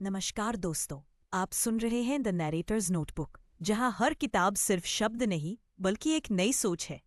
नमस्कार दोस्तों, आप सुन रहे हैं द नैरेटर्स नोटबुक, जहां हर किताब सिर्फ शब्द नहीं बल्कि एक नई सोच है।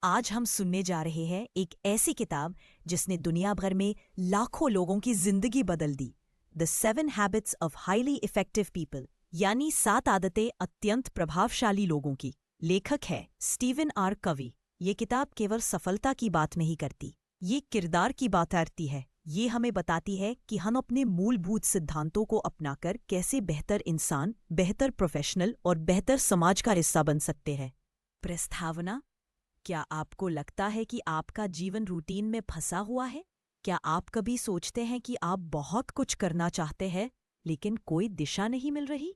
आज हम सुनने जा रहे हैं एक ऐसी किताब जिसने दुनिया भर में लाखों लोगों की जिंदगी बदल दी। The 7 habits of highly effective people, यानी 7 आदतें अत्यंत प्रभावशाली लोगों की। लेखक है स्टीवन आर कवी। ये किताब केवल सफलता की बात नहीं करती, ये किरदार की बात करती है। ये हमें बताती है कि हम अपने मूलभूत सिद्धांतों को अपनाकर कैसे बेहतर इंसान, बेहतर प्रोफेशनल और बेहतर समाज का हिस्सा बन सकते हैं। प्रस्तावना: क्या आपको लगता है कि आपका जीवन रूटीन में फंसा हुआ है? क्या आप कभी सोचते हैं कि आप बहुत कुछ करना चाहते हैं लेकिन कोई दिशा नहीं मिल रही?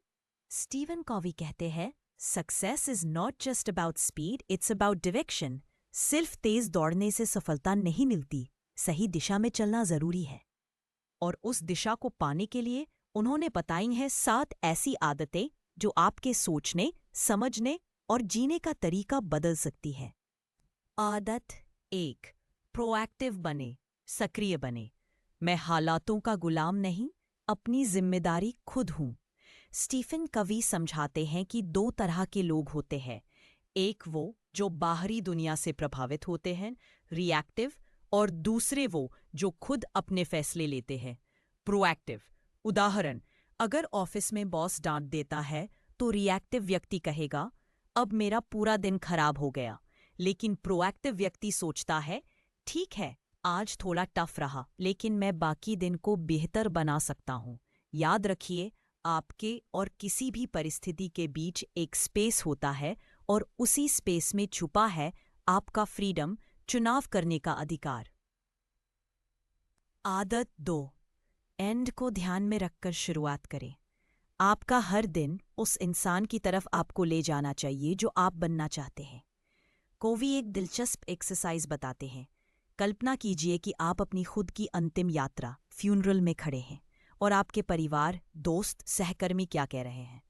स्टीवन कॉवी कहते हैं, success is not just about speed, it's about direction. सिर्फ तेज दौड़ने से सफलता नहीं मिलती, सही दिशा में चलना जरूरी है। और उस दिशा को पाने के लिए उन्होंने बताई हैं 7 ऐसी आदतें जो आपके सोचने, समझने और जीने का तरीका बदल सकती है। आदत 1, प्रोएक्टिव बने, सक्रिय बने। मैं हालातों का गुलाम नहीं, अपनी जिम्मेदारी खुद हूं। स्टीफन कवी समझाते हैं कि 2 तरह के लोग होते हैं। एक वो जो बाहरी दुनिया से प्रभावित होते हैं, रिएक्टिव, और दूसरे वो जो खुद अपने फैसले लेते हैं, प्रोएक्टिव। उदाहरण: अगर ऑफिस में बॉस डांट देता है तो रिएक्टिव व्यक्ति कहेगा, अब मेरा पूरा दिन खराब हो गया। लेकिन प्रोएक्टिव व्यक्ति सोचता है, ठीक है, आज थोड़ा टफ रहा लेकिन मैं बाकी दिन को बेहतर बना सकता हूं। याद रखिए, आपके और किसी भी परिस्थिति के बीच एक स्पेस होता है और उसी स्पेस में छुपा है आपका फ्रीडम, चुनाव करने का अधिकार। आदत 2, एंड को ध्यान में रखकर शुरुआत करें। आपका हर दिन उस इंसान की तरफ आपको ले जाना चाहिए जो आप बनना चाहते हैं। कोवी एक दिलचस्प एक्सरसाइज बताते हैं। कल्पना कीजिए कि आप अपनी खुद की अंतिम यात्रा, फ्यूनरल में खड़े हैं और आपके परिवार, दोस्त, सहकर्मी क्या कह रहे हैं।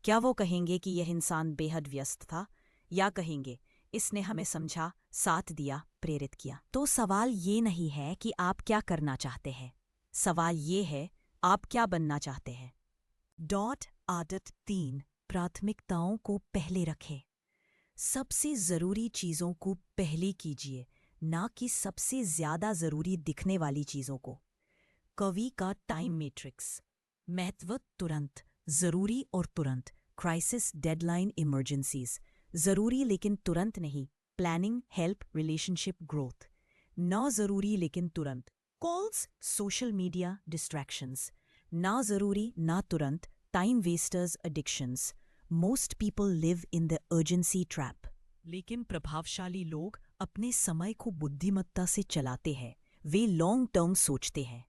क्या वो कहेंगे कि यह इंसान बेहद व्यस्त था, या कहेंगे इसने हमें समझा, साथ दिया, प्रेरित किया? तो सवाल ये नहीं है कि आप क्या करना चाहते हैं, सवाल ये है आप क्या बनना चाहते हैं। आदत 3, प्राथमिकताओं को पहले रखें। सबसे जरूरी चीजों को पहले कीजिए, ना कि सबसे ज्यादा जरूरी दिखने वाली चीजों को। कवि का टाइम मैट्रिक्स: महत्व तुरंत, जरूरी और तुरंत, क्राइसिस, डेडलाइन, इमरजेंसीज। जरूरी लेकिन तुरंत नहीं, प्लानिंग, हेल्प, रिलेशनशिप, ग्रोथ। ना जरूरी लेकिन तुरंत, कॉल्स, सोशल मीडिया, डिस्ट्रैक्शंस। ना जरूरी ना तुरंत, time wasters, addictions. Most people live in the urgency trap. लेकिन प्रभावशाली लोग अपने समय को बुद्धिमत्ता से चलाते हैं, वे लॉन्ग टर्म सोचते हैं।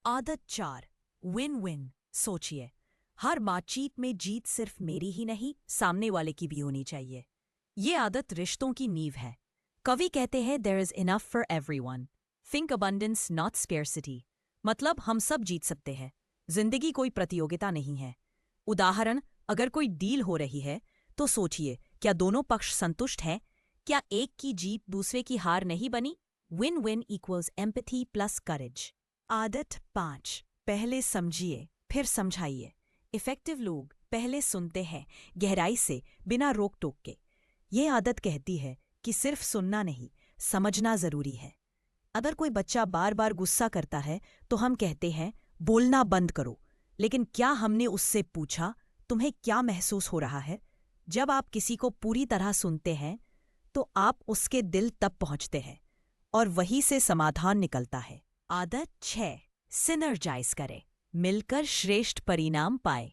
आदत 4, विन विन। सोचिए, हर बातचीत में जीत सिर्फ मेरी ही नहीं, सामने वाले की भी होनी चाहिए। ये आदत रिश्तों की नींव है। कवि कहते हैं, there is enough for everyone. Think abundance not scarcity. मतलब हम सब जीत सकते हैं, जिंदगी कोई प्रतियोगिता नहीं है। उदाहरण: अगर कोई डील हो रही है तो सोचिए, क्या दोनों पक्ष संतुष्ट हैं? क्या एक की जीत दूसरे की हार नहीं बनी? Win win equals empathy plus courage. आदत 5, पहले समझिए फिर समझाइए। इफेक्टिव लोग पहले सुनते हैं, गहराई से, बिना रोक टोक के। ये आदत कहती है कि सिर्फ सुनना नहीं, समझना जरूरी है। अगर कोई बच्चा बार बार गुस्सा करता है तो हम कहते हैं, बोलना बंद करो। लेकिन क्या हमने उससे पूछा, तुम्हें क्या महसूस हो रहा है? जब आप किसी को पूरी तरह सुनते हैं तो आप उसके दिल तक पहुंचते हैं और वहीं से समाधान निकलता है। आदत 6, सिनर्जाइज करें, मिलकर श्रेष्ठ परिणाम पाए।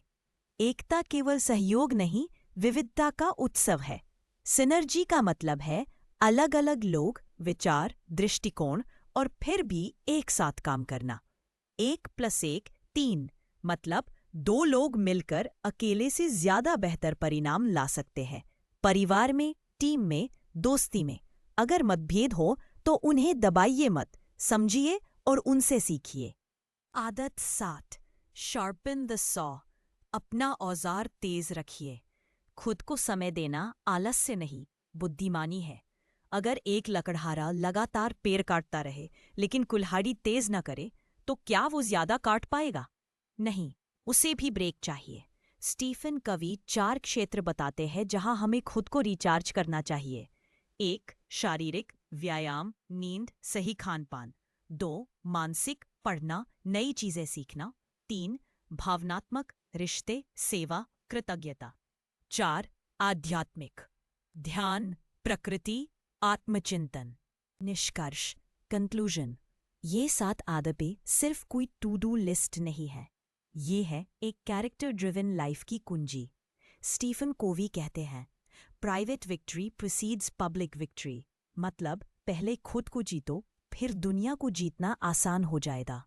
एकता केवल सहयोग नहीं, विविधता का उत्सव है। सिनर्जी का मतलब है अलग अलग लोग, विचार, दृष्टिकोण, और फिर भी एक साथ काम करना। 1+1 3, मतलब 2 लोग मिलकर अकेले से ज्यादा बेहतर परिणाम ला सकते हैं। परिवार में, टीम में, दोस्ती में अगर मतभेद हो तो उन्हें दबाइए मत, समझिए और उनसे सीखिए। आदत 7, शार्पन द सॉ। अपना औजार तेज रखिए। खुद को समय देना आलस्य नहीं, बुद्धिमानी है। अगर एक लकड़हारा लगातार पेड़ काटता रहे लेकिन कुल्हाड़ी तेज न करे तो क्या वो ज्यादा काट पाएगा? नहीं, उसे भी ब्रेक चाहिए। स्टीफन कवी 4 क्षेत्र बताते हैं जहां हमें खुद को रिचार्ज करना चाहिए। 1. शारीरिक व्यायाम, नींद, सही खान-पान। 2. मानसिक पढ़ना, नई चीजें सीखना। 3. भावनात्मक रिश्ते, सेवा, कृतज्ञता। 4. आध्यात्मिक ध्यान, प्रकृति, आत्मचिंतन। निष्कर्ष, कंक्लूजन, ये 7 आदतें सिर्फ कोई टू डू लिस्ट नहीं है। ये है एक कैरेक्टर ड्रिवन लाइफ की कुंजी। स्टीफन कोवी कहते हैं, private victory precedes public victory. मतलब पहले खुद को जीतो, फिर दुनिया को जीतना आसान हो जाएगा।